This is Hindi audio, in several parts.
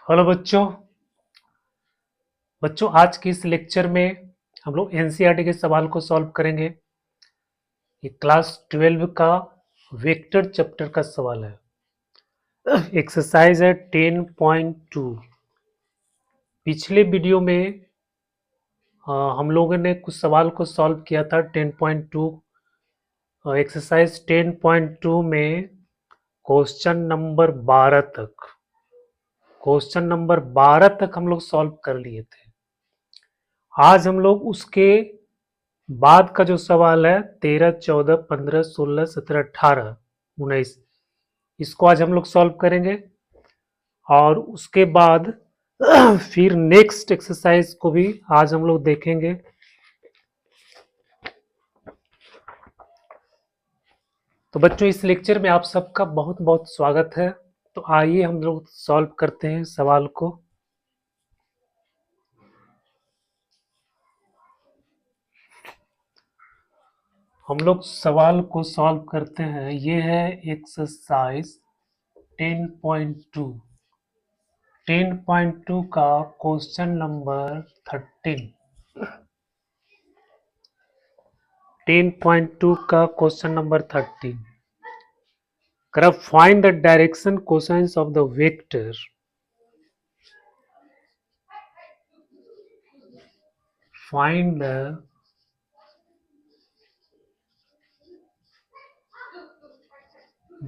हेलो बच्चों। आज के इस लेक्चर में हम लोग एनसीईआरटी के सवाल को सॉल्व करेंगे। ये क्लास 12 का वेक्टर चैप्टर का सवाल है। एक्सरसाइज है 10.2। पिछले वीडियो में हम लोगों ने कुछ सवाल को सॉल्व किया था 10.2। एक्सरसाइज 10.2 में क्वेश्चन नंबर 12 तक हम लोग सॉल्व कर लिए थे। आज हम लोग उसके बाद का जो सवाल है 13, 14, 15, 16, 17, 18, 19, इसको आज हम लोग सॉल्व करेंगे और उसके बाद फिर नेक्स्ट एक्सरसाइज को भी आज हम लोग देखेंगे। तो बच्चों, इस लेक्चर में आप सबका बहुत बहुत स्वागत है। तो आइए हम लोग सॉल्व करते हैं सवाल को। हम लोग सवाल को सॉल्व करते हैं। ये है एक्सरसाइज 10.2। 10.2 का क्वेश्चन नंबर 13। 10.2 का क्वेश्चन नंबर 13। कर find the direction cosines of the vector find the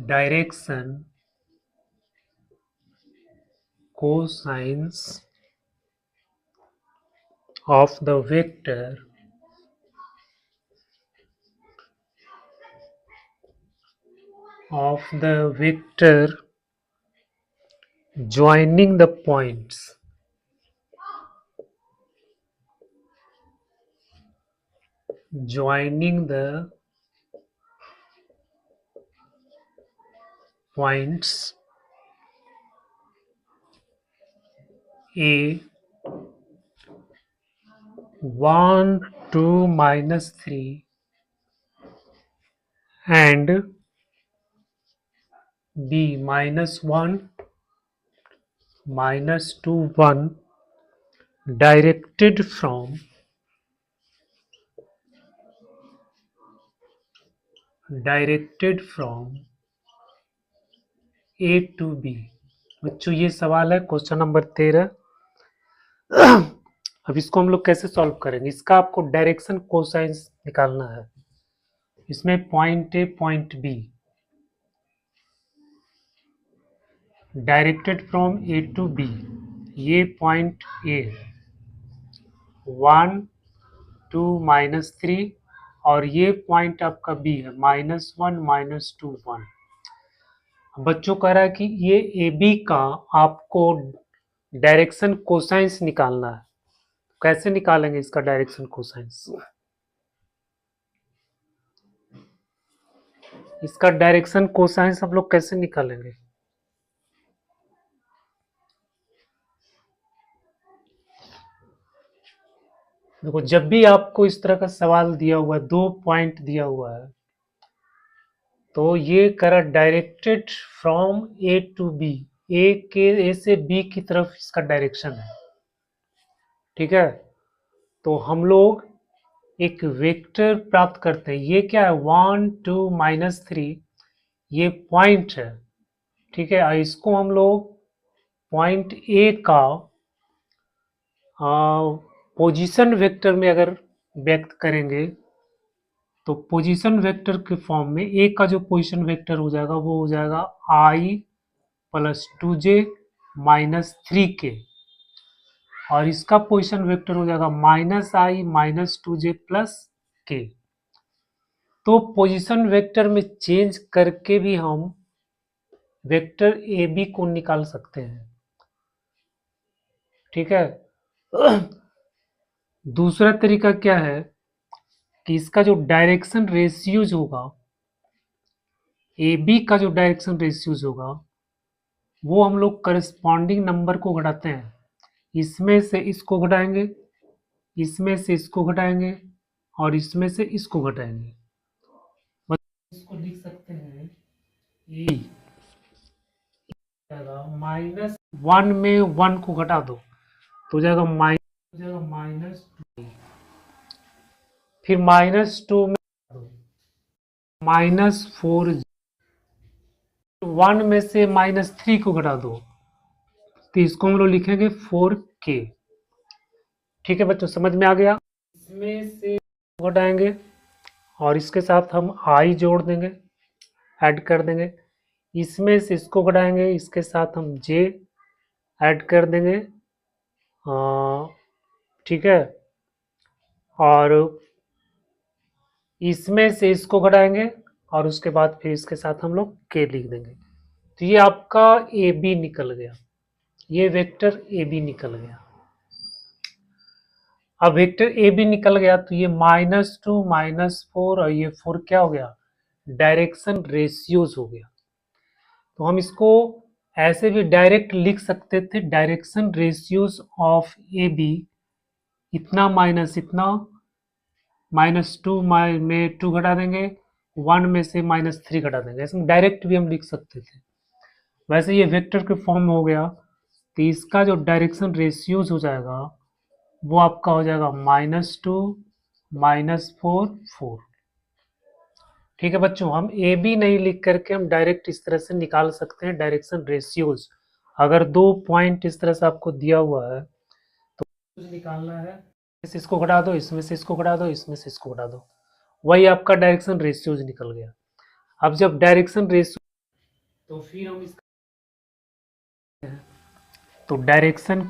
direction cosines of the vector joining the points a 1, 2, -3 and b -1, -2, 1 directed from A to B। बच्चों, ये सवाल है क्वेश्चन नंबर 13। अब इसको हम लोग कैसे सॉल्व करेंगे? इसका आपको डायरेक्शन कोसाइंस निकालना है। इसमें point A point B directed from A to B. ये पॉइंट ए 1, 2, -3 और ये पॉइंट आपका बी है -1, -2, 1। बच्चों कह रहा है कि ये ए बी का आपको डायरेक्शन कोसाइंस निकालना है। कैसे निकालेंगे इसका डायरेक्शन कोसाइंस? इसका डायरेक्शन कोसाइंस हम लोग कैसे निकालेंगे? देखो, जब भी आपको इस तरह का सवाल दिया हुआ है, 2 पॉइंट दिया हुआ है, तो ये करा directed from A to B. A से बी की तरफ इसका डायरेक्शन है। ठीक है, तो हम लोग एक वेक्टर प्राप्त करते हैं। ये क्या है? 1, 2, -3 ये पॉइंट है। ठीक है, इसको हम लोग पॉइंट ए का पोजीशन वेक्टर में अगर व्यक्त करेंगे तो पोजीशन वेक्टर के फॉर्म में ए का जो पोजीशन वेक्टर हो जाएगा वो हो जाएगा i + 2j - 3k और इसका पोजीशन वेक्टर हो जाएगा -i - 2j + k। तो पोजीशन वेक्टर में चेंज करके भी हम वेक्टर ए बी को निकाल सकते हैं। ठीक है। दूसरा तरीका क्या है कि इसका जो डायरेक्शन रेशियोज होगा, ए बी का जो डायरेक्शन रेशियोज होगा, वो हम लोग करस्पॉन्डिंग नंबर को घटाते हैं। इसमें से इसको घटाएंगे, इसमें से इसको घटाएंगे और इसमें से इसको घटाएंगे। इसको लिख सकते हैं ए माइनस 1 में 1 को घटा दो तो हो जाएगा माइनस, फिर -2 में -4, 1 में से -3 को घटा दो तो इसको हम लोग लिखेंगे 4k। ठीक है बच्चों, समझ में आ गया। इसमें से घटाएंगे और इसके साथ हम i जोड़ देंगे, ऐड कर देंगे। इसमें से इसको घटाएंगे, इसके साथ हम j ऐड कर देंगे। ठीक है, और इसमें से इसको घटाएंगे और उसके बाद फिर इसके साथ हम लोग k लिख देंगे। तो ये आपका ए बी निकल गया, ये वेक्टर ए बी निकल गया। अब वेक्टर ए बी निकल गया तो ये -2 -4 और ये 4 क्या हो गया, डायरेक्शन रेशियोज हो गया। तो हम इसको ऐसे भी डायरेक्ट लिख सकते थे, direction ratios of A B, इतना माइनस इतना, -2 में 2 घटा देंगे, 1 में से -3 घटा देंगे, ऐसे डायरेक्ट भी हम लिख सकते थे। वैसे ये वेक्टर के फॉर्म में हो गया तो इसका जो डायरेक्शन रेशियोज हो जाएगा वो आपका हो जाएगा -2 -4 4। ठीक है बच्चों, हम ए बी नहीं लिख करके हम डायरेक्ट इस तरह से निकाल सकते हैं डायरेक्शन रेशियोज। अगर 2 पॉइंट इस तरह से आपको दिया हुआ है तो कुछ निकालना है, इसको घटा दो, इसमें से इसको घटा दो, इसमें से इसको घटा दो, वही आपका डायरेक्शन रेशियोज निकल गया। अब जब डायरेक्शन रेशियो तो फिर हम इसका तो डायरेक्शन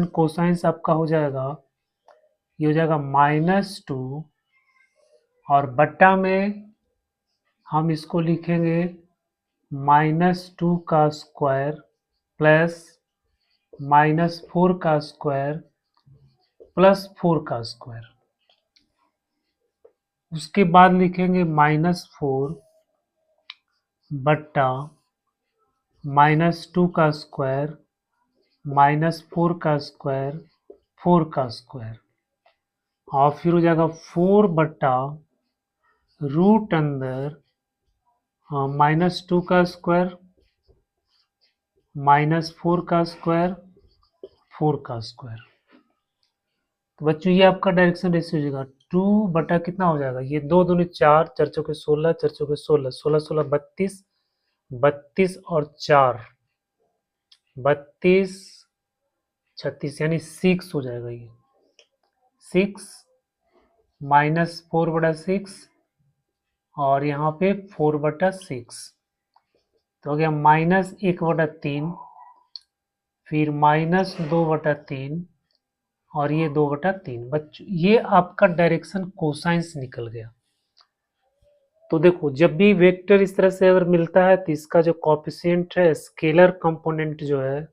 कोसाइंस आपका हो जाएगा, ये हो जाएगा -2 और बट्टा में हम इसको लिखेंगे -2 का स्क्वायर प्लस -4 का स्क्वायर प्लस 4 का स्क्वायर। उसके बाद लिखेंगे -4 बट्टा -2 का स्क्वायर -4 का स्क्वायर 4 का स्क्वायर, और फिर हो जाएगा 4 बट्टा रूट अंदर -2 का स्क्वायर -4 का स्क्वायर 4 का स्क्वायर। तो बच्चों ये आपका डायरेक्शन रेशियो हो जाएगा 2 बटा कितना हो जाएगा, ये 2 दूनी 4, 4 चौके 16, 4 चौके 16, 16 16 32, 32 और 4 32 36 यानी 6 हो जाएगा। ये 6 -4 बटा 6 और यहाँ पे 4 बटा 6 तो हो गया -1 बटा 3, फिर -2 बटा 3 और ये 2 बटा 3। बच्चों ये आपका डायरेक्शन कोसाइंस निकल गया। तो देखो जब भी वेक्टर इस तरह से अगर मिलता है तो इसका जो कॉफिशिएंट है, स्केलर कंपोनेंट जो है,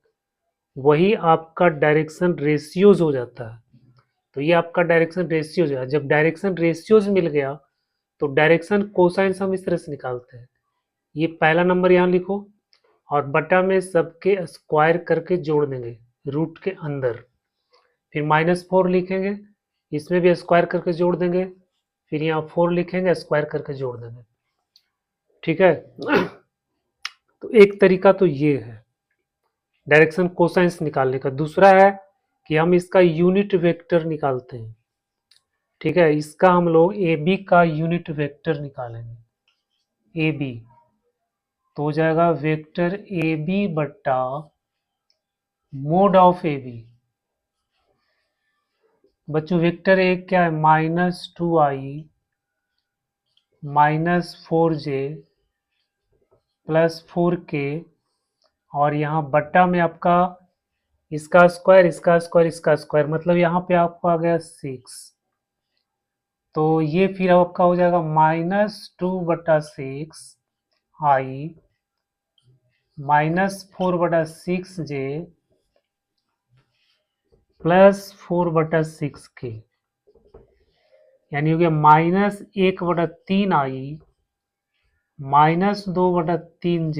वही आपका डायरेक्शन रेशियोज हो जाता है। तो ये आपका डायरेक्शन रेशियोज है। जब डायरेक्शन रेशियोज मिल गया तो डायरेक्शन कोसाइंस हम इस तरह से निकालते हैं, ये पहला नंबर यहाँ लिखो और बटा में सबके स्क्वायर करके जोड़ देंगे रूट के अंदर, फिर -4 लिखेंगे, इसमें भी स्क्वायर करके जोड़ देंगे, फिर यहाँ 4 लिखेंगे, स्क्वायर करके जोड़ देंगे। ठीक है तो एक तरीका तो ये है डायरेक्शन कोसाइंस निकालने का। दूसरा है कि हम इसका यूनिट वेक्टर निकालते हैं। ठीक है, इसका हम लोग ए बी का यूनिट वेक्टर निकालेंगे। ए बी तो हो जाएगा वेक्टर ए बी बट्टा मोड ऑफ ए बी। बच्चों वेक्टर एक क्या है, -2i -4j +4k और यहाँ बट्टा में आपका इसका स्क्वायर इसका स्क्वायर इसका स्क्वायर, मतलब यहाँ पे आपको आ गया 6। तो ये फिर आपका हो जाएगा -2 बटा 6 i -4 बटा 6j +4 बटा 6k, यानी हो गया -1 बटा 3i -2 बटा 3j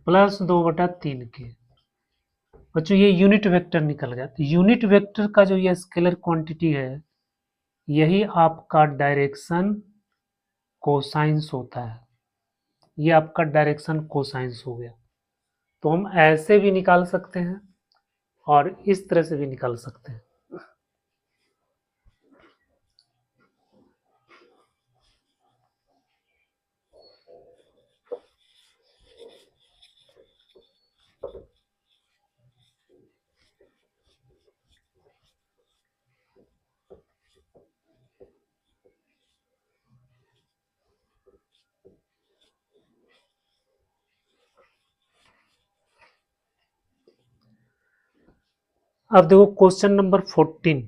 +2 बटा 3k। बच्चों ये यूनिट वेक्टर निकल गया। तो यूनिट वेक्टर का जो ये स्केलर क्वांटिटी है, यही आपका डायरेक्शन कोसाइंस होता है। ये आपका डायरेक्शन कोसाइंस हो गया। तो हम ऐसे भी निकाल सकते हैं और इस तरह से भी निकाल सकते हैं। अब देखो क्वेश्चन नंबर 14।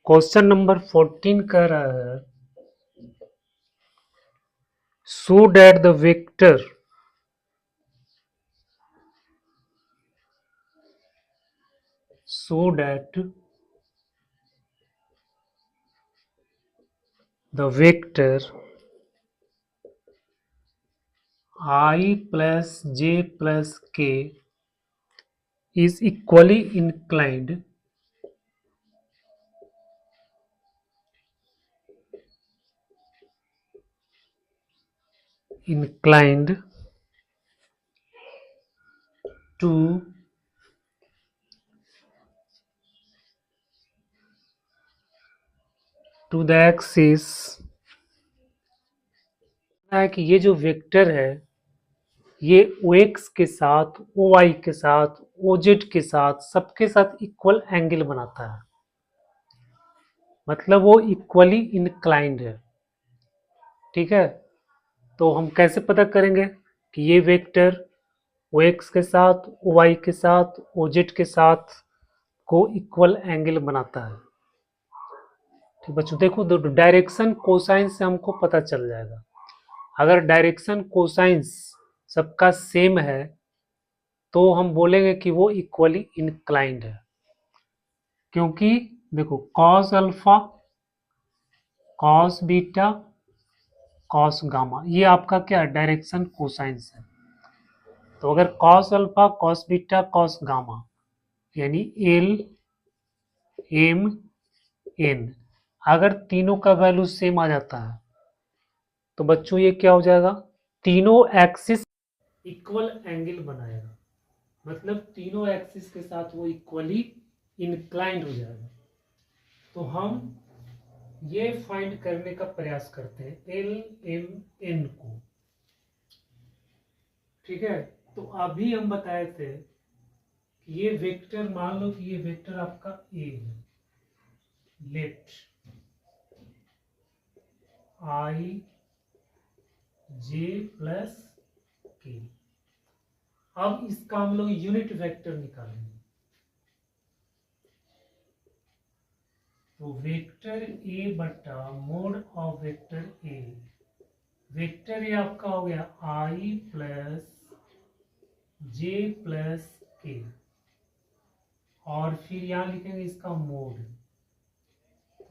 क्वेश्चन नंबर 14 कह रहा है show that the vector so that the vector I plus j plus k is equally inclined to the axis है कि ये जो वेक्टर है ये OX के साथ OY के साथ OZ के साथ सबके साथ इक्वल एंगल बनाता है, मतलब वो इक्वली इंक्लाइंड है। ठीक है, तो हम कैसे पता करेंगे कि ये वेक्टर OX के साथ OY के साथ OZ के साथ को इक्वल एंगल बनाता है। ठीक बच्चों, देखो डायरेक्शन कोसाइन से हमको पता चल जाएगा। अगर डायरेक्शन कोसाइंस सबका सेम है तो हम बोलेंगे कि वो इक्वली इंक्लाइंड है, क्योंकि देखो cos alpha, cos beta, cos gamma, ये आपका क्या डायरेक्शन कोसाइंस है। तो अगर cos alpha, cos beta, cos gamma यानी एल एम एन, अगर तीनों का वैल्यू सेम आ जाता है तो बच्चों ये क्या हो जाएगा, तीनों एक्सिस इक्वल एंगल बनाएगा, मतलब तीनों एक्सिस के साथ वो इक्वली इंक्लाइंड हो जाएगा। तो हम ये फाइंड करने का प्रयास करते हैं एल एम एन को। ठीक है, तो अभी हम बताए थे कि ये वेक्टर, मान लो कि ये वेक्टर आपका ए है, लेट आई जे प्लस के। अब इसका हम लोग यूनिट वेक्टर निकालेंगे। तो वेक्टर ए बटा mode of vector A, vector ये आपका हो गया आई प्लस जे प्लस के, और फिर यहां लिखेंगे इसका mode,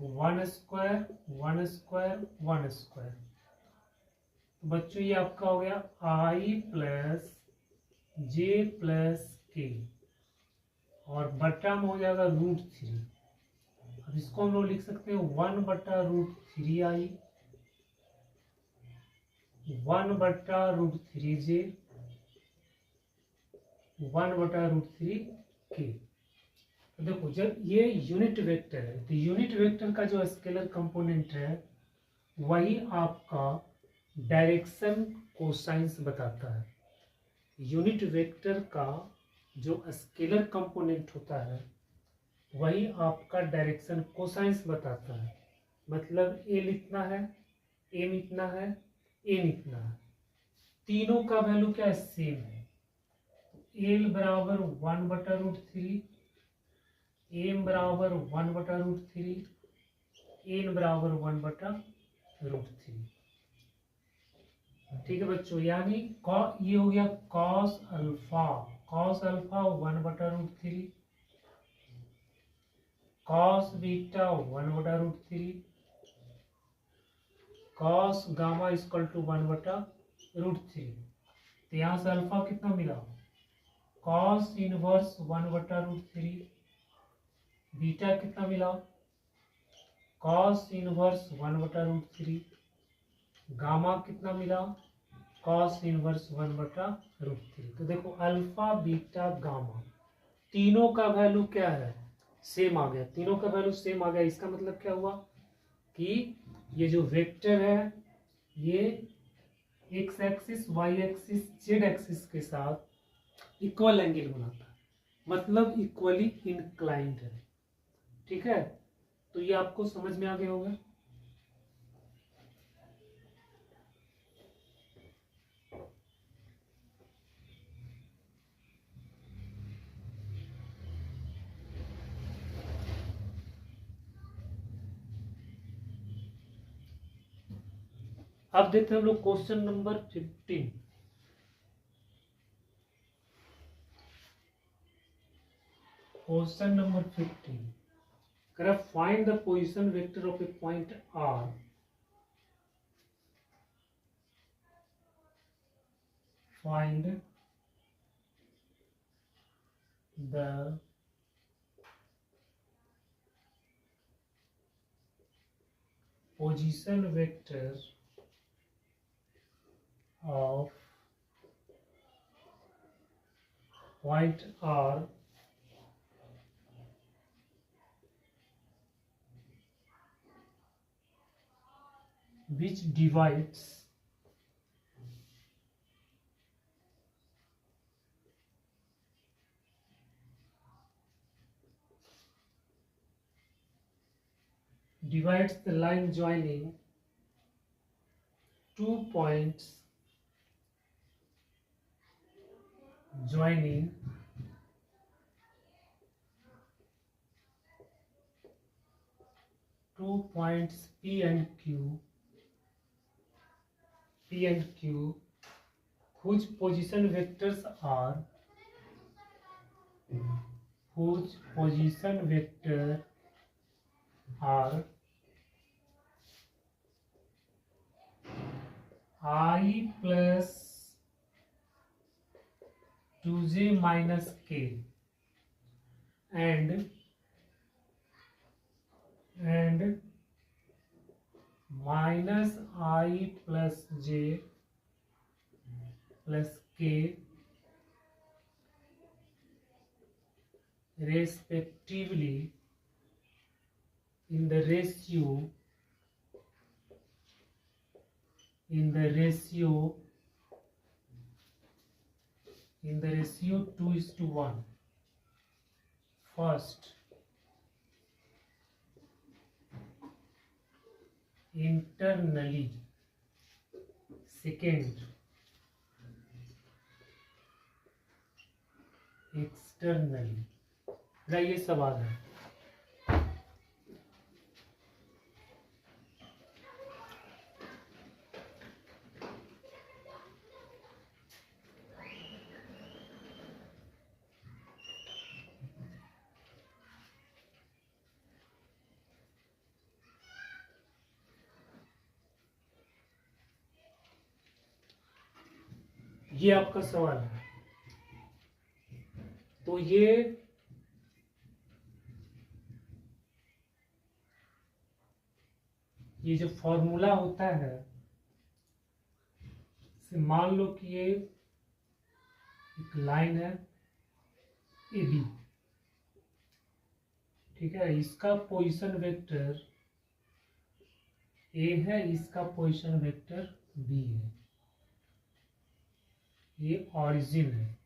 one square one square one square. तो बच्चों ये आपका हो गया आई प्लस जे प्लस के, और बटा में हो जाएगा √3। अब इसको हम लोग लिख सकते हैं 1/√3i, 1/√3j, 1/√3k। तो देखो जब ये यूनिट वेक्टर है तो यूनिट वेक्टर का जो स्केलर कंपोनेंट है वही आपका डायरेक्शन कोसाइंस बताता है। यूनिट वेक्टर का जो स्केलर कंपोनेंट होता है वही आपका डायरेक्शन कोसाइंस बताता है। मतलब एल इतना है, एम इतना है, एन इतना है, तीनों का वैल्यू क्या है, सेम है। एल बराबर 1/√3, एम बराबर 1/√3, एन बराबर 1/√3। ठीक है बच्चों, यानी ये हो गया cos alpha, cos alpha 1/√3, cos beta 1/√3, cos gamma equal to 1/√3। तो यहाँ से अल्फा कितना मिला, कॉस इनवर्स 1/√3, बीटा कितना मिला, कॉस इनवर्स 1/√3, गामा कितना मिला, कॉस इनवर्स 1/√3। तो देखो अल्फा बीटा गामा तीनों का वैल्यू क्या है, सेम आ गया, तीनों का वैल्यू सेम आ गया। इसका मतलब क्या हुआ कि ये जो वेक्टर है ये x axis y axis z axis के साथ इक्वल एंगल बनाता है, मतलब इक्वली इंक्लाइंड है। ठीक है, तो ये आपको समझ में आ गया होगा। अब देखते हैं हम लोग क्वेश्चन नंबर 15। क्वेश्चन नंबर 15 कह रहा find the position vector of a point R. Find the position vector of point R which divides the line joining two points joining two points P and Q whose position vectors are I plus 2j minus k and minus I plus j plus k respectively in the ratio 2:1. First, internally. Second, externally. ये सवाल है। ये आपका सवाल है। तो ये जो फॉर्मूला होता है, मान लो कि ये एक लाइन है ए बी, ठीक है, इसका पोजीशन वेक्टर ए है, इसका पोजीशन वेक्टर बी है, ये ऑरिजिन है,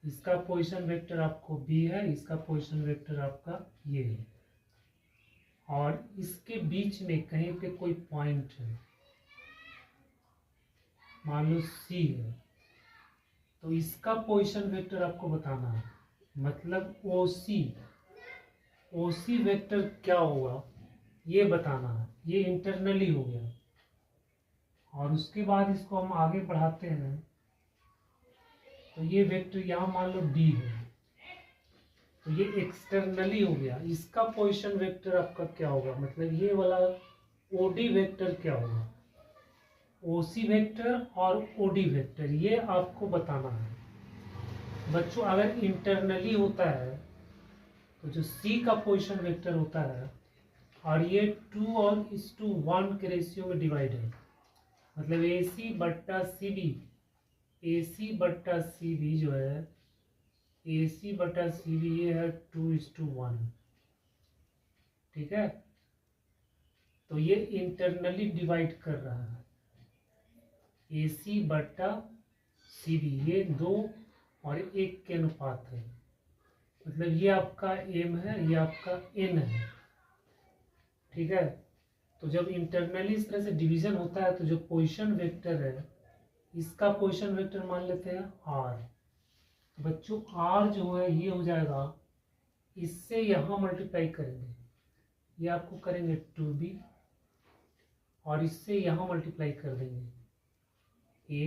इसका पोजीशन वेक्टर आपको बी है, इसका पोजीशन वेक्टर आपका ये है, और इसके बीच में कहीं पे कोई पॉइंट है, मान लो सी है, तो इसका पोजीशन वेक्टर आपको बताना है। मतलब ओसी वेक्टर क्या होगा ये बताना है। ये इंटरनली हो गया, और उसके बाद इसको हम आगे बढ़ाते हैं तो ये वेक्टर यहाँ मान लो डी है, तो ये एक्सटर्नली हो गया। इसका पोजीशन वेक्टर आपका क्या होगा, मतलब ये वाला ओडी वेक्टर क्या होगा, ओसी वेक्टर और ओडी वेक्टर, ये आपको बताना है बच्चों। अगर इंटरनली होता है तो जो सी का पोजीशन वेक्टर होता है और ये 2 और 1 के रेशियो में डिवाइड है, मतलब AC बट्टा CB, AC बट्टा CB जो है, AC बट्टा CB ये है 2:1, ठीक है। तो ये इंटरनली डिवाइड कर रहा है, AC बट्टा CB, ये 2 और 1 के अनुपात है, मतलब ये आपका M है, ये आपका N है, ठीक है। तो जब इंटरनली इस तरह से डिवीजन होता है तो जो पोजीशन वेक्टर है इसका पोजीशन वेक्टर मान लेते हैं R। तो बच्चों R जो है ये हो जाएगा, इससे यहाँ मल्टीप्लाई करेंगे, ये आपको करेंगे 2B, और इससे यहाँ मल्टीप्लाई कर देंगे A,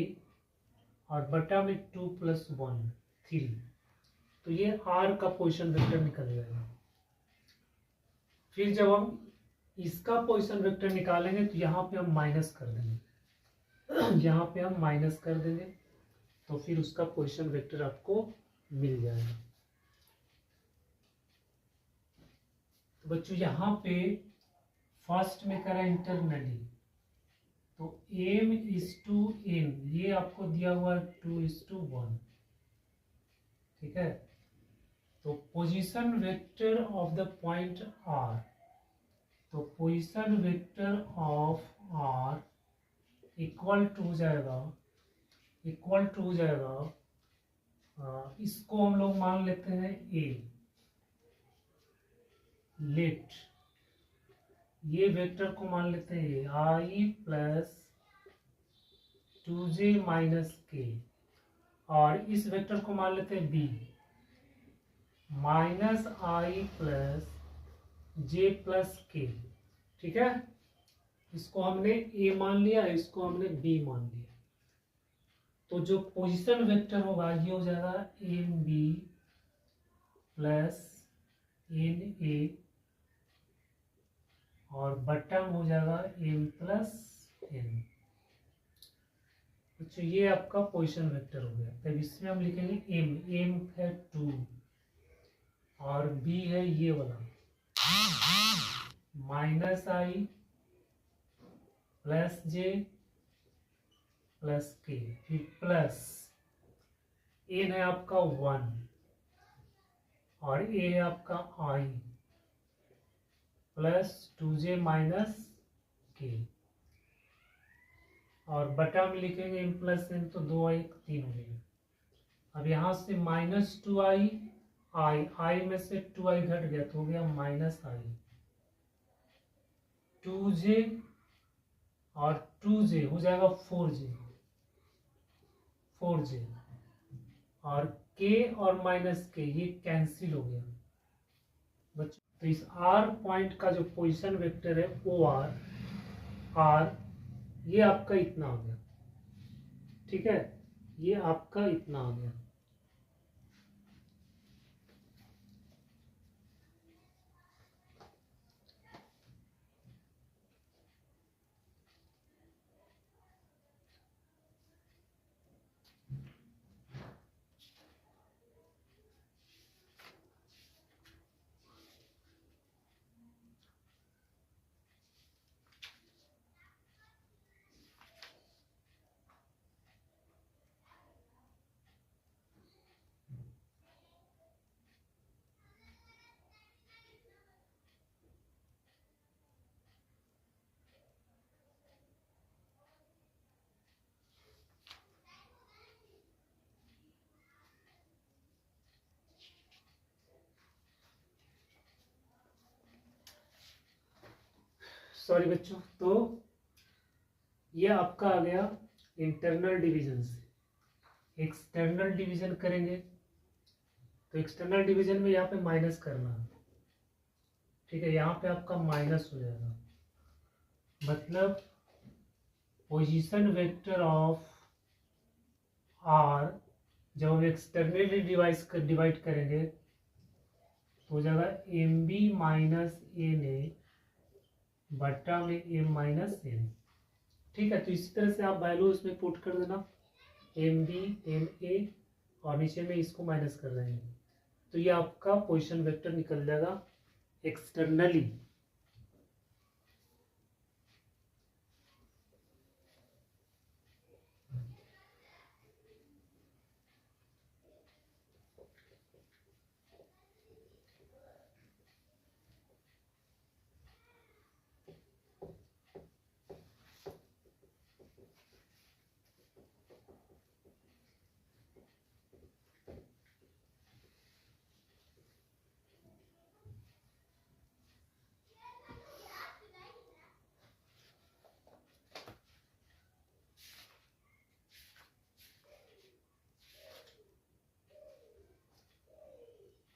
और बटा में 2 + 1 3, तो ये R का पोजीशन वेक्टर निकल जाएगा। फिर जब हम इसका पोजीशन वेक्टर निकालेंगे तो यहाँ पे हम माइनस कर देंगे यहाँ पे हम माइनस कर देंगे, तो फिर उसका पोजीशन वेक्टर आपको मिल जाएगा। तो बच्चों यहाँ पे फर्स्ट में करा इंटरनली, तो M:N, ये आपको दिया हुआ है 2:1, ठीक है। तो position vector of the point R, तो position vector of R equal to हो जाएगा, इसको हम लोग मान लेते हैं A, लेट ये वेक्टर को मान लेते हैं I + 2j - k, और इस वेक्टर को मान लेते हैं B, -I + j + k, ठीक है। इसको हमने A मान लिया, इसको हमने B मान लिया। तो जो पोजीशन वेक्टर होगा ये हो जाएगा MB + NA, और बटम हो जाएगा M + N। अच्छा, ये आपका पोजीशन वेक्टर हो गया। तब इसमें हम लिखेंगे M है 2, और B है ये वाला -I + j + k, फिर प्लस N है आपका 1, और A है आपका I + 2j - k, और बटा में लिखेंगे M + N, तो 2 1 3 हो गया। अब यहाँ से -2I, I में से 2I घट गया तो हो गया -I, 2j और 2j हो जाएगा 4j, और k और -k ये कैंसिल हो गया बच्चों। तो इस R पॉइंट का जो पोजीशन वेक्टर है OR, R ये आपका इतना हो गया, ठीक है, ये आपका इतना हो गया। सॉरी बच्चों, तो ये आपका आ गया इंटरनल डिवीजन से। एक्सटर्नल डिवीजन करेंगे तो एक्सटर्नल डिवीजन में यहाँ पे माइनस करना है, ठीक है, यहाँ पे आपका माइनस हो जाएगा, मतलब पोजीशन वेक्टर ऑफ R जब हम एक्सटर्नली डिवाइड करेंगे तो हो जाएगा MB - NA बट्टा में M - N, ठीक है। तो इसी तरह से आप वैल्यू इसमें पुट कर देना, MB NA, और नीचे में इसको माइनस कर देंगे, तो ये आपका पोजीशन वेक्टर निकल जाएगा एक्सटर्नली।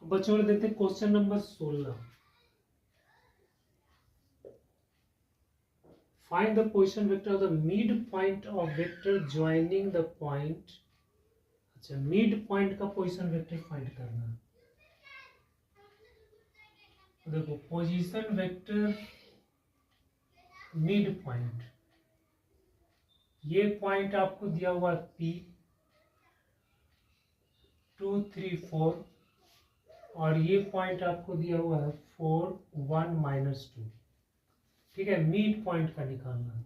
बच्चों ने देखते हैं question number 16। Find the position vector of the mid point of vector joining the point. अच्छा, मिड पॉइंट का पोजीशन वेक्टर फाइंड करना है। देखो पोजीशन वेक्टर मिड पॉइंट, ये पॉइंट आपको दिया हुआ है P 2 3 4 और ये पॉइंट आपको दिया हुआ है 4 1 -2। ठीक है, मिड पॉइंट का निकालना है।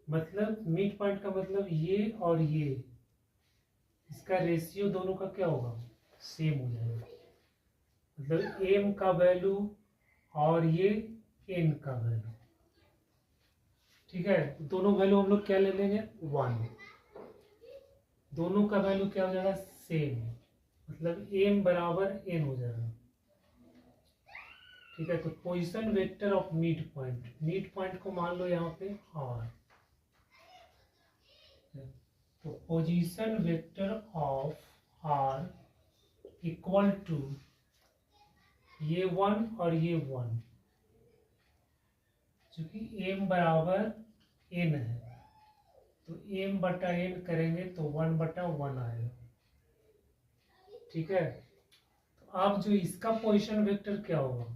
मतलब मिड पॉइंट का मतलब ये और ये, इसका रेशियो दोनों का क्या होगा, सेम हो जाएगा। मतलब m का वैल्यू और ये n का वैल्यू। ठीक है, दोनों वैल्यू हम लोग क्या ले लेंगे, 1। दोनों का वैल्यू क्या हो जाएगा, सेम। मतलब m बराबर n हो जाएगा। ठीक है, तो position vector of mid point, mid point को मान लो यहाँ पे r। तो position vector of r equal to ये 1 और ये 1, क्योंकि m बराबर n है तो m बटा n करेंगे तो 1/1 आएगा। ठीक है, तो अब जो इसका पोजीशन वेक्टर क्या होगा,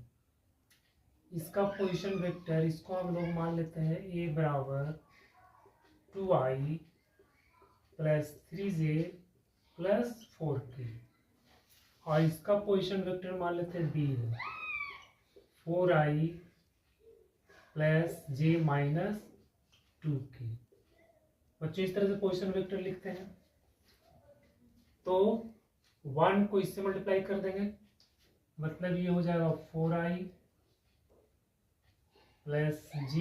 इसका पोजीशन वेक्टर, इसको हम लोग मान लेते हैं a बराबर 2i + 3j + 4k और इसका पोजीशन वेक्टर मान लेते हैं b है 4i + j - 2k। बच्चों इस तरह से पोजीशन वेक्टर लिखते हैं। तो 1 को इससे मल्टीप्लाई कर देंगे, मतलब ये हो जाएगा 4i + j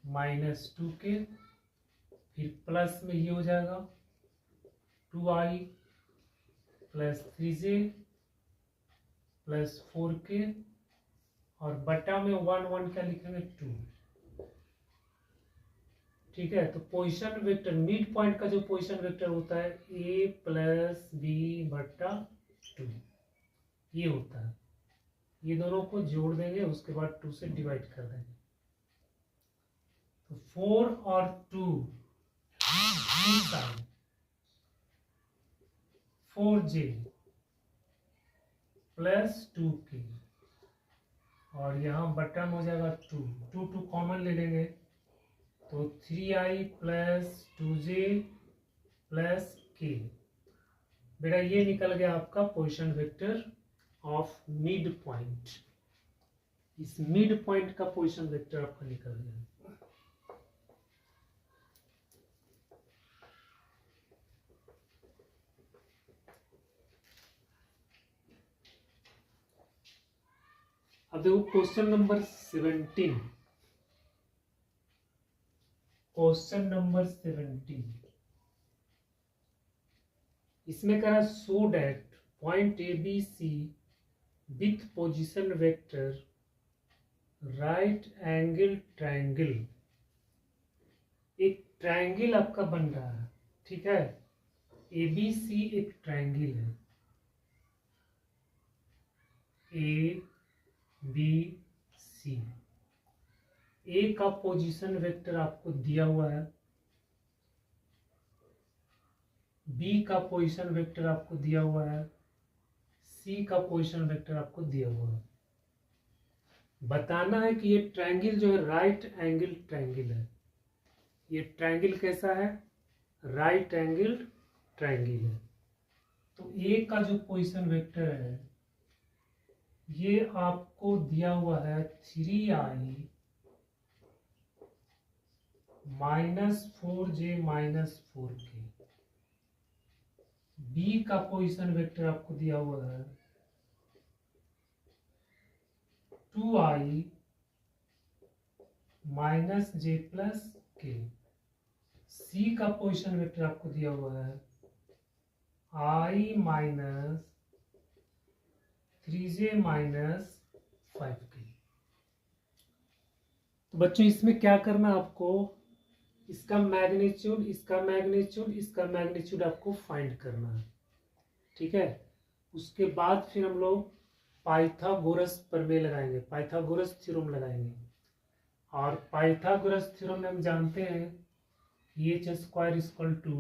- 2k, फिर प्लस में ये हो जाएगा 2i + 3j + 4k और बटा में 1 1 क्या लिखेंगे, 2। ठीक है, तो पोजीशन वेक्टर मिड पॉइंट का जो पोजीशन वेक्टर होता है a + b/2 ये होता है। ये दोनों को जोड़ देंगे, उसके बाद 2 से डिवाइड कर देंगे। तो 4 और 2 4j + 2k और यहाँ बटा में हो जाएगा 2 2 कॉमन ले लेंगे तो 3i + 2j + k। बेटा ये निकल गया आपका position vector of mid point. इस मिड पॉइंट का पोजीशन वेक्टर आपका निकल गया। अब देखो क्वेश्चन नंबर 17। क्वेश्चन नंबर 17 इसमें कह रहा show that point A B C with position vector right angle triangle. एक ट्रायंगल आपका बन रहा है। ठीक है, ए बी सी एक ट्रायंगल है, ए बी सी। ए का पोजीशन वेक्टर आपको दिया हुआ है, बी का पोजीशन वेक्टर आपको दिया हुआ है, सी का पोजीशन वेक्टर आपको दिया हुआ है। बताना है कि ये ट्रायंगल जो है राइट एंगल ट्रायंगल है। ये ट्रायंगल कैसा है, राइट एंगल ट्रायंगल है। तो ए का जो पोजीशन वेक्टर है ये आपको दिया हुआ है 3i - 4j - 4k। बी का पोजीशन वेक्टर आपको दिया हुआ है 2i - j + k। सी का पोजीशन वेक्टर आपको दिया हुआ है i - 3j - 5k। तो बच्चों इसमें क्या करना है आपको, इसका मैग्नीट्यूड, इसका मैग्नीट्यूड, इसका मैग्नीट्यूड आपको फाइंड करना है। ठीक है, उसके बाद फिर हम लोग पाइथागोरस प्रमेय लगाएंगे, पाइथागोरस थ्योरम लगाएंगे। और पाइथागोरस थ्योरम में हम जानते हैं H square equal to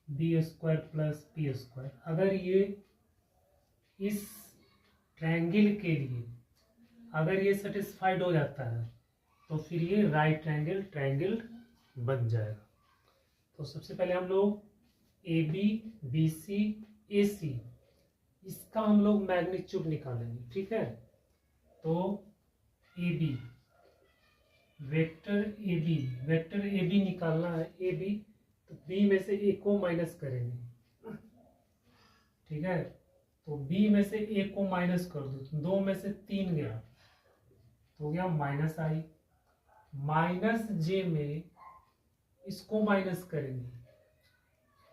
B square plus P square. अगर ये इस ट्रायंगल के लिए अगर ये सेटिस्फाइड हो जाता है तो फिर ये राइट एंगल ट्रायंगल बन जाएगा। तो सबसे पहले हम लोग ए बी बी सी ए सी इसका हम लोग मैग्नीट्यूड निकालेंगे, ठीक है। तो A B vector A B निकालना है, ए बी तो बी में से ए को माइनस करेंगे, ठीक है। तो बी में से ए को माइनस कर दो, तो 2 में से 3 गया तो हो गया माइनस आई। माइनस जे में इसको माइनस करेंगे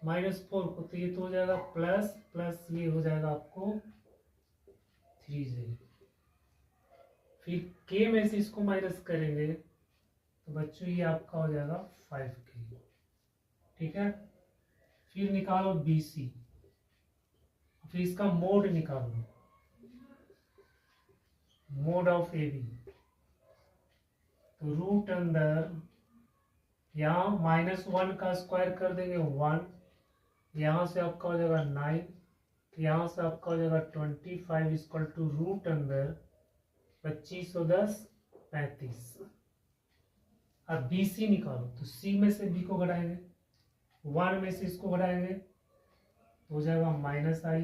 -4 को, तो ये तो हो जाएगा प्लस प्लस ये हो जाएगा आपको 3j। फिर k में से इसको माइनस करेंगे तो बच्चों ये आपका हो जाएगा 5k, ठीक है। फिर निकालो BC, फिर इसका मोड निकालो, मोड ऑफ AB। तो रूट अंदर यहाँ -1 का स्क्वायर कर देंगे 1, यहाँ से आपका हो जाएगा 9, यहाँ से आपका हो जाएगा 25 इक्वल टू रूट अंदर 25 और 10 35। अब BC निकालो, तो C में से B को घटाएंगे, 1 में से इसको घटाएंगे तो हो जाएगा -i,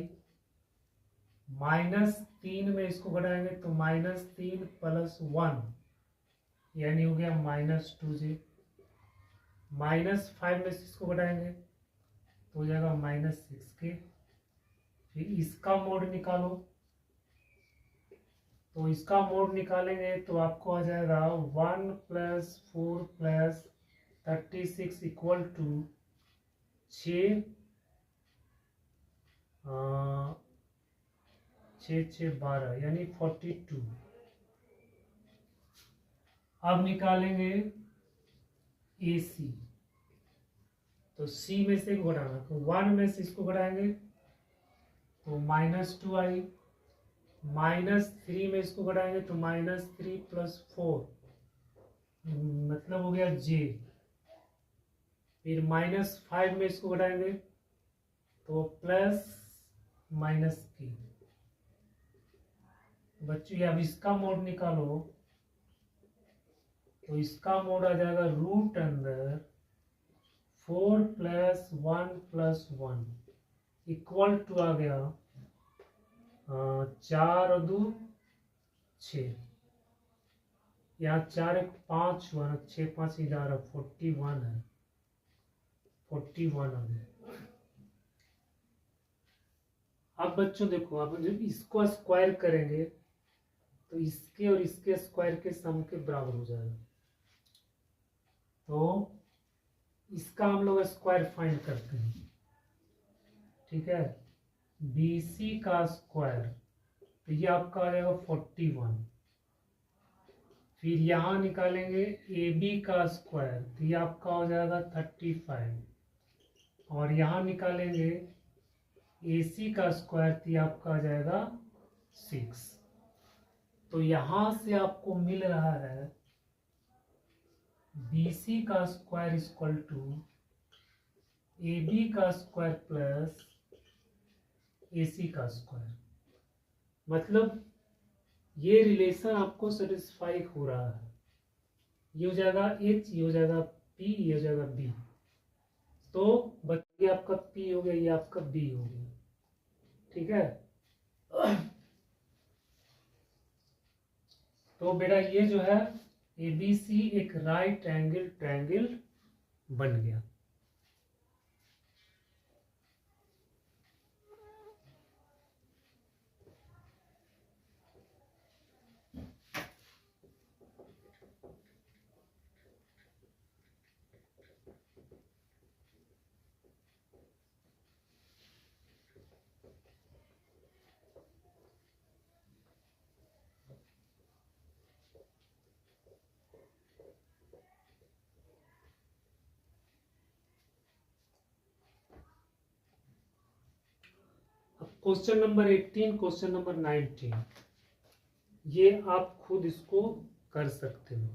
-3 में इसको घटाएंगे तो -3 प्लस 1 यानी हो गया -2j, -5 में से इसको घटाएंगे तो हो जाएगा -6k। फिर इसका मोड निकालो, तो इसका मोड निकालेंगे तो आपको आ जाएगा 1 + 4 + 36 इक्वल टू 6 6 12 यानी 42। अब निकालेंगे AC, तो C में से घटाना, तो 1 में से इसको घटाएंगे तो -2i, -3 में इसको घटाएंगे तो -3 + 4 मतलब हो गया j। फिर -5 में इसको घटाएंगे तो +-k। बच्चों अब इसका मोड निकालो, तो इसका मोड आ जाएगा रूट अंदर 4 + 1 + 1 इक्वल टू आ गया 4 और 2 6, यहाँ 4 1 5 हुआ ना, 6 5 11 41 है, 41 आ गया। अब बच्चों देखो, अब जब इसको स्क्वायर करेंगे तो इसके और इसके स्क्वायर के सम के बराबर हो जाएगा। तो इसका हम लोग स्क्वायर फाइंड करते हैं, ठीक है। BC का स्क्वायर तो ये आपका आ जाएगा 41। फिर यहाँ निकालेंगे AB का स्क्वायर तो ये आपका हो जाएगा 35। और यहाँ निकालेंगे AC का स्क्वायर तो ये आपका आ जाएगा 6। तो यहाँ से आपको मिल रहा है BC का स्क्वायर इक्वल टू AB का स्क्वायर प्लस AC का स्क्वायर। मतलब ये रिलेशन आपको सेटिस्फाई हो रहा है। ये हो जाएगा H, ये हो जाएगा P, ये हो जाएगा B। तो ये आपका P हो गया, ये आपका B हो गया, ठीक है। तो बेटा ये जो है ABC एक राइट एंगल ट्रायंगल बन गया। क्वेश्चन नंबर 18, क्वेश्चन नंबर 19, ये आप खुद इसको कर सकते हो।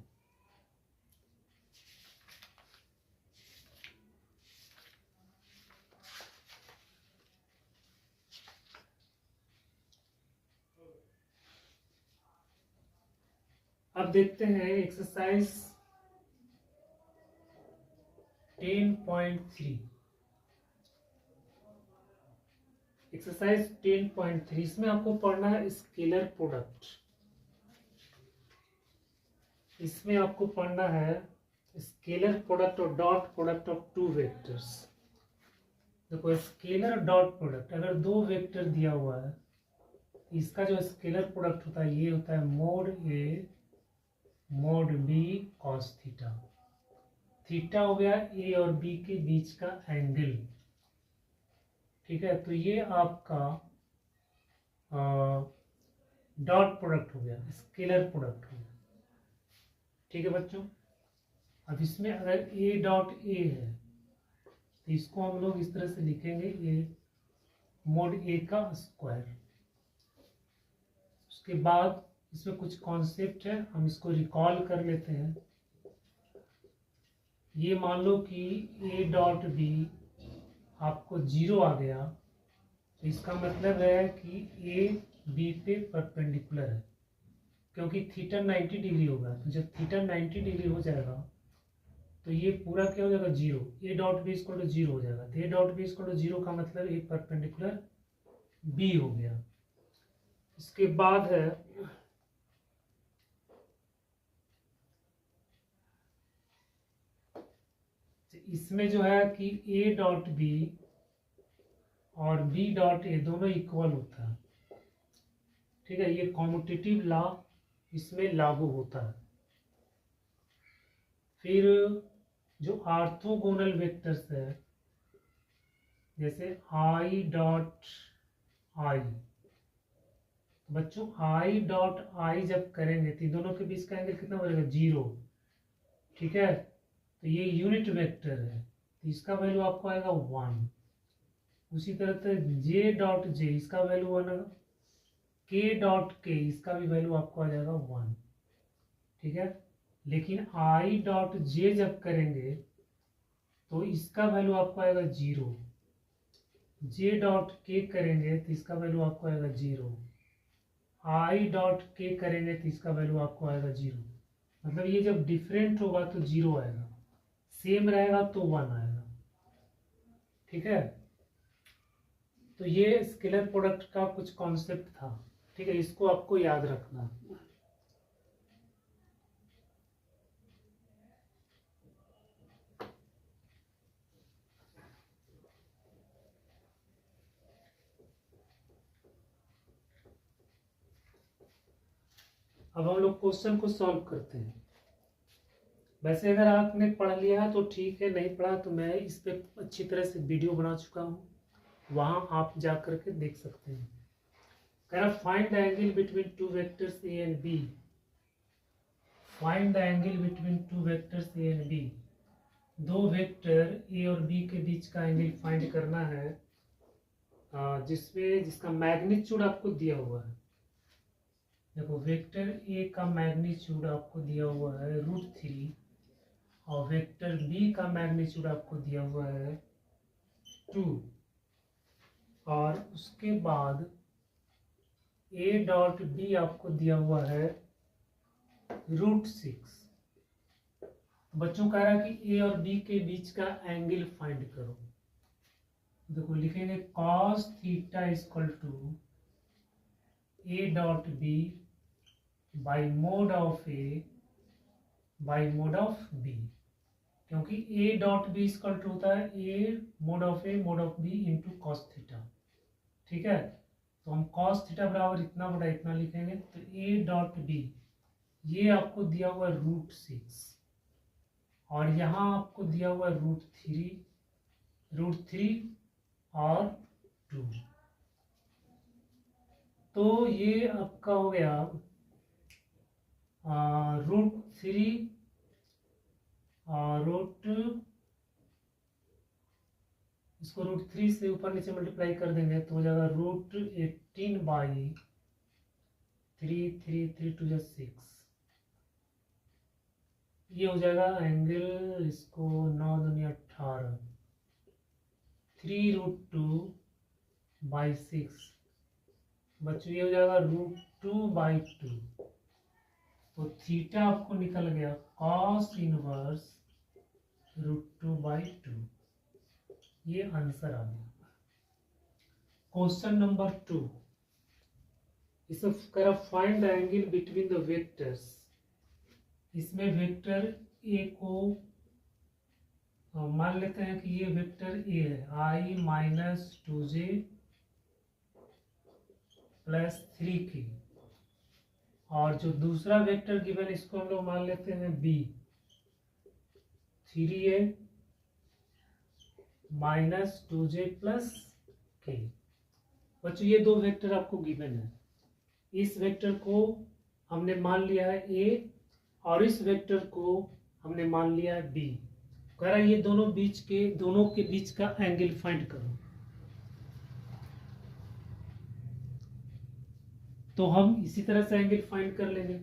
अब देखते हैं एक्सरसाइज 10.3। एक्सरसाइज 10.3, इसमें आपको पढ़ना है स्केलर प्रोडक्ट। इसमें आपको पढ़ना है स्केलर प्रोडक्ट और dot product of two vectors. देखो स्केलर डॉट प्रोडक्ट, अगर दो वेक्टर दिया हुआ है, इसका जो स्केलर प्रोडक्ट होता है ये होता है mod A mod B cos theta. Theta हो गया ए और बी के बीच का एंगल, ठीक है। तो ये आपका डॉट प्रोडक्ट हो गया, स्केलर प्रोडक्ट हो गया, ठीक है बच्चों। अब इसमें अगर ए डॉट ए है तो इसको हम लोग इस तरह से लिखेंगे, ए मोड ए का स्क्वायर। उसके बाद इसमें कुछ कॉन्सेप्ट है, हम इसको रिकॉल कर लेते हैं। ये मान लो कि ए डॉट बी आपको 0 आ गया, तो इसका मतलब है कि ए बी पे परपेंडिकुलर है, क्योंकि थीटा 90 डिग्री होगा। तो जब थीटा 90 डिग्री हो जाएगा तो ये पूरा क्या हो जाएगा 0, A dot B equal to 0 हो जाएगा। तो A dot B equal to 0 का मतलब ए परपेंडिकुलर बी हो गया। इसके बाद है इसमें जो है कि ए डॉट बी और बी डॉट ए दोनों इक्वल होता है, ठीक है। ये कॉम्यूटेटिव लॉ इसमें लागू होता है। फिर जो ऑर्थोगोनल वेक्टर्स है, जैसे आई डॉट आई, बच्चों आई डॉट आई जब करेंगे तो दोनों के बीच का एंगल कितना बनेगा 0, ठीक है। तो ये यूनिट वेक्टर है, तो इसका वैल्यू आपको आएगा 1। उसी तरह से जे डॉट जे, इसका वैल्यू 1 आएगा। के डॉट के, इसका भी वैल्यू आपको आ जाएगा 1, ठीक है। लेकिन आई डॉट जे जब करेंगे तो इसका वैल्यू आपको आएगा 0। जे डॉट के करेंगे तो इसका वैल्यू आपको आएगा 0। आई डॉट के करेंगे तो इसका वैल्यू आपको आएगा 0। मतलब ये जब डिफरेंट होगा तो 0 आएगा, सेम रहेगा तो 1 आएगा, ठीक है। तो ये स्केलर प्रोडक्ट का कुछ कॉन्सेप्ट था, ठीक है। इसको आपको याद रखना। अब हम लोग क्वेश्चन को सॉल्व करते हैं। वैसे अगर आपने पढ़ लिया है तो ठीक है, नहीं पढ़ा तो मैं इस पे अच्छी तरह से वीडियो बना चुका हूँ, वहां आप जा करके देख सकते हैं। कह रहा find the angle between two vectors A and B. Find the angle between two vectors A and B. दो वेक्टर ए और बी के बीच का एंगल फाइंड करना है, जिसका मैग्नीट्यूड आपको दिया हुआ है। देखो वेक्टर ए का मैग्नीट्यूड आपको दिया हुआ है √3 और वेक्टर बी का मैग्नीट्यूड आपको दिया हुआ है 2, और उसके बाद ए डॉट बी आपको दिया हुआ है √6। बच्चों कह रहा है कि ए और बी के बीच का एंगल फाइंड करो। देखो लिखेंगे cos theta equal to A dot B by mod of A by mod of B, क्योंकि A dot B equal to होता है A mod of B into cos theta, ठीक है। तो हम cos थीटा बराबर इतना बड़ा इतना लिखेंगे। तो ए डॉट बी ये आपको दिया हुआ है √6 और यहाँ आपको दिया हुआ है √3 और 2। तो ये आपका हो गया √3 और इसको √3 से ऊपर नीचे मल्टीप्लाई कर देंगे तो हो जाएगा √18/3 ये हो जाएगा एंगल, इसको 9 दूनी 18, 3√2/6 बच्चों ये हो जाएगा √2/2। तो थीटा आपको निकल गया cos इनवर्स √2/2। ये आंसर आ गया। क्वेश्चन नंबर 2, इसे कह रहा find the angle between the vectors. इसमें वेक्टर ए को मान लेते हैं कि ये वेक्टर ए है, i-2j+3k, और जो दूसरा वेक्टर गिवन इसको हम लोग मान लेते हैं बी, 3a-2j+k। बच्चों ये दो वेक्टर आपको गिवन है, इस वेक्टर को हमने मान लिया है ए और इस वेक्टर को हमने मान लिया है बी। कह रहा है ये दोनों के बीच का एंगल फाइंड करो। तो हम इसी तरह से एंगल फाइंड कर लेंगे।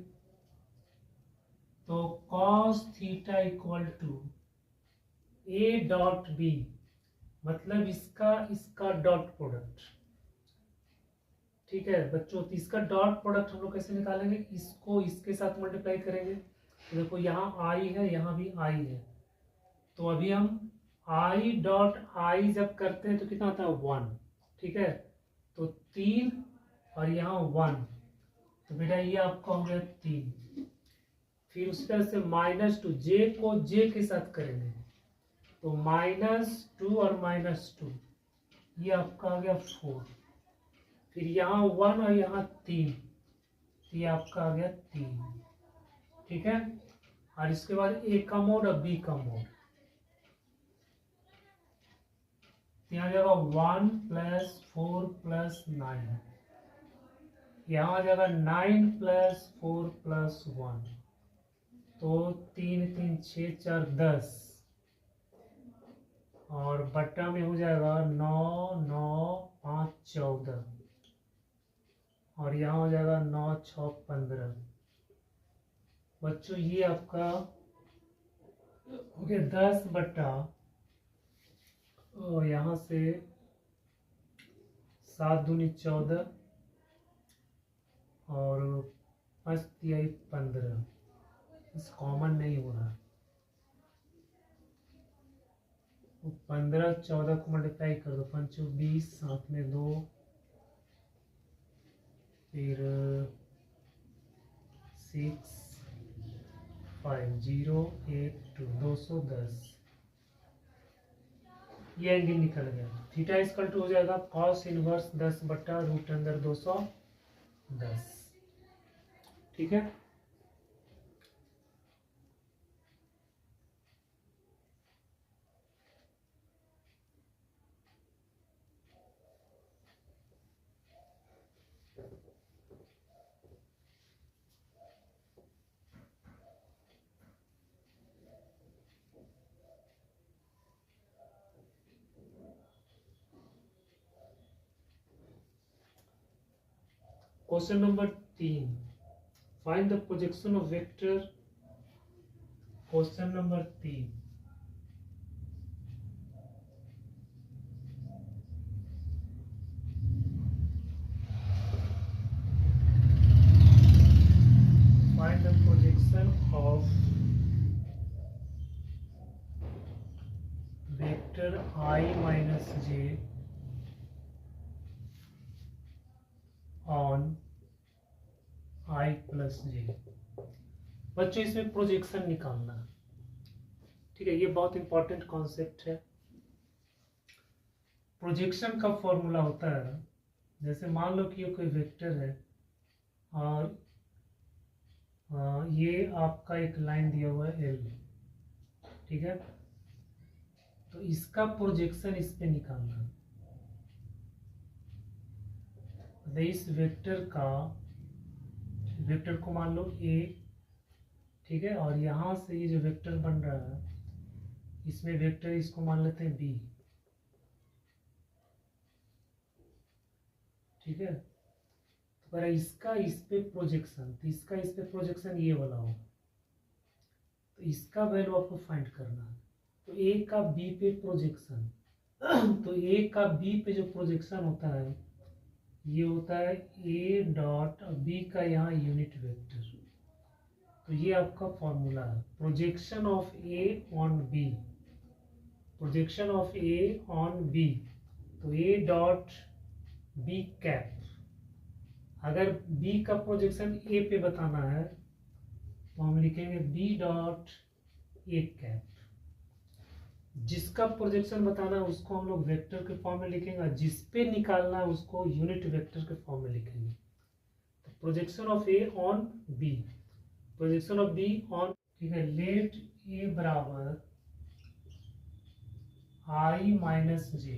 तो cos theta equal to A dot B, मतलब इसका डॉट प्रोडक्ट। ठीक है बच्चों, तो इसका डॉट प्रोडक्ट हम लोग कैसे निकालेंगे, इसको इसके साथ मल्टीप्लाई करेंगे। तो देखो यहाँ आई है, यहाँ भी आई है, तो अभी हम आई डॉट आई जब करते हैं तो कितना आता है 1। ठीक है, तो 3 और यहाँ 1, तो बेटा ये आपका हो गया 3। फिर उसी तरह से -2, जे को जे के साथ करेंगे, तो -2 और -2, ये आपका आ गया 4। फिर यहाँ 1 और यहाँ 3, तो ये आपका आ गया 3। ठीक है, और इसके बाद ए का मोड और बी का मोड, यहाँ आ जाएगा 1 + 4 + 9, यहाँ आ जाएगा 9 + 4 + 1, तो 3 3 6 4 10, और बट्टा में हो जाएगा 9 9 5 14, और यहाँ हो जाएगा 9 6 15। बच्चों ये आपका हो गया 10 बट्टा, और यहाँ से 7 दूनी 14 और 5 तिहाई 15, इस कॉमन नहीं हो रहा। 15 14 को मल्टीप्लाई कर दो, 5 20, साथ में 2, फिर 6 5 0 8 2, 210। ये एंगल निकल गया। थीटा इक्वल टू हो जाएगा cos इनवर्स 10 बट्टा √210। ठीक है, question number 3, find the projection of vector. Question number 3, find the projection of vector i-j on i + j। बच्चों इसमें प्रोजेक्शन निकालना है। ठीक है, ये बहुत इंपॉर्टेंट कॉन्सेप्ट है। प्रोजेक्शन का फॉर्मूला होता है, जैसे मान लो कि ये कोई वेक्टर है और ये आपका एक लाइन दिया हुआ है L। ठीक है, तो इसका प्रोजेक्शन इस पे निकालना है। इस वेक्टर को मान लो A। ठीक है, और यहाँ से ये जो वेक्टर बन रहा है, इसमें वेक्टर इसको मान लेते हैं B। ठीक है। तो अगर इसका इस पे प्रोजेक्शन, तो इसका इस पे प्रोजेक्शन ये वाला हो, तो इसका वैल्यू आपको फाइंड करना है। तो ए का बी पे प्रोजेक्शन, तो ए का बी पे जो प्रोजेक्शन होता है ये होता है ए डॉट बी का यहाँ यूनिट वेक्टर। तो ये आपका फॉर्मूला है, projection of A on B, projection of A on B. तो ए डॉट बी कैप, अगर बी का प्रोजेक्शन ए पे बताना है तो हम लिखेंगे बी डॉट ए कैप। जिसका प्रोजेक्शन बताना है उसको हम लोग वेक्टर के फॉर्म में लिखेंगे, और जिस पे निकालना है उसको यूनिट वेक्टर के फॉर्म में लिखेंगे। तो projection of A on B, projection of B on, ठीक है, लेट ए बराबर आई माइनस जे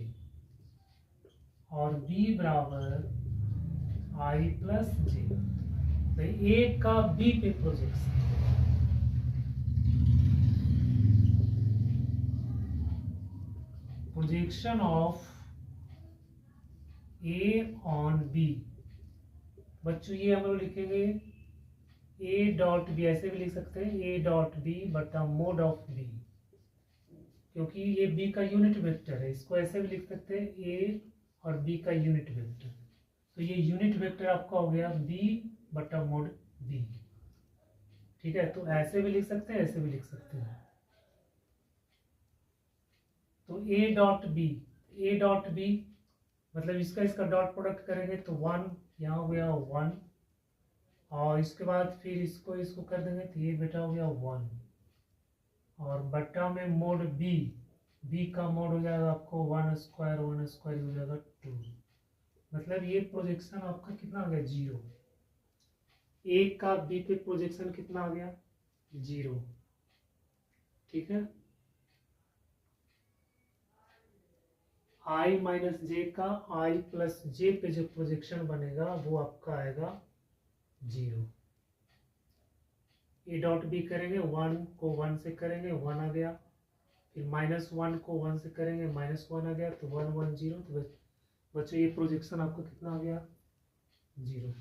और बी बराबर आई प्लस जे। तो ए का बी पे projection, projection of A on B. बच्चों ये हम लोग लिखेंगे ए डॉट बी, ऐसे भी लिख सकते हैं ए डॉट बी बटा मोड ऑफ बी, क्योंकि ये बी का यूनिट वेक्टर है। इसको ऐसे भी लिख सकते हैं ए और बी का यूनिट वेक्टर। तो ये यूनिट वेक्टर आपका हो गया बी बटा मोड बी, ठीक है। तो ऐसे भी लिख सकते हैं, ऐसे भी लिख सकते हैं। तो A dot B, A dot B मतलब इसका इसका डॉट प्रोडक्ट करेंगे तो 1 यहाँ हो गया 1, और इसके बाद फिर इसको इसको कर देंगे तो ये बेटा हो गया 1, और बट्टा में मोड बी, बी का मोड हो जाएगा आपको 1 स्क्वायर हो जाएगा 2। मतलब ये प्रोजेक्शन आपका कितना आ गया 0। ए का बी पे प्रोजेक्शन कितना आ गया 0, ठीक है। आई माइनस जे का आई प्लस जे पे जो प्रोजेक्शन बनेगा वो आपका आएगा 0। ए डॉट बी करेंगे 1 को 1 से करेंगे 1 आ गया, फिर -1 को 1 से करेंगे -1 आ गया, तो 1 1 0। तो बच्चों ये प्रोजेक्शन आपका कितना आ गया 0।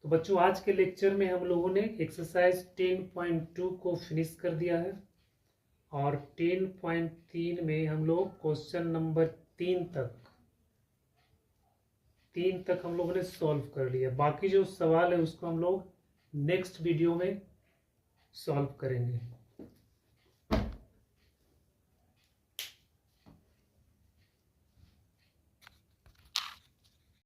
तो बच्चों आज के लेक्चर में हम लोगों ने एक्सरसाइज 10.2 को फिनिश कर दिया है, और 10.3 में हम लोग क्वेश्चन नंबर 3 तक हम लोगों ने सॉल्व कर लिया। बाकी जो सवाल है उसको हम लोग नेक्स्ट वीडियो में सॉल्व करेंगे।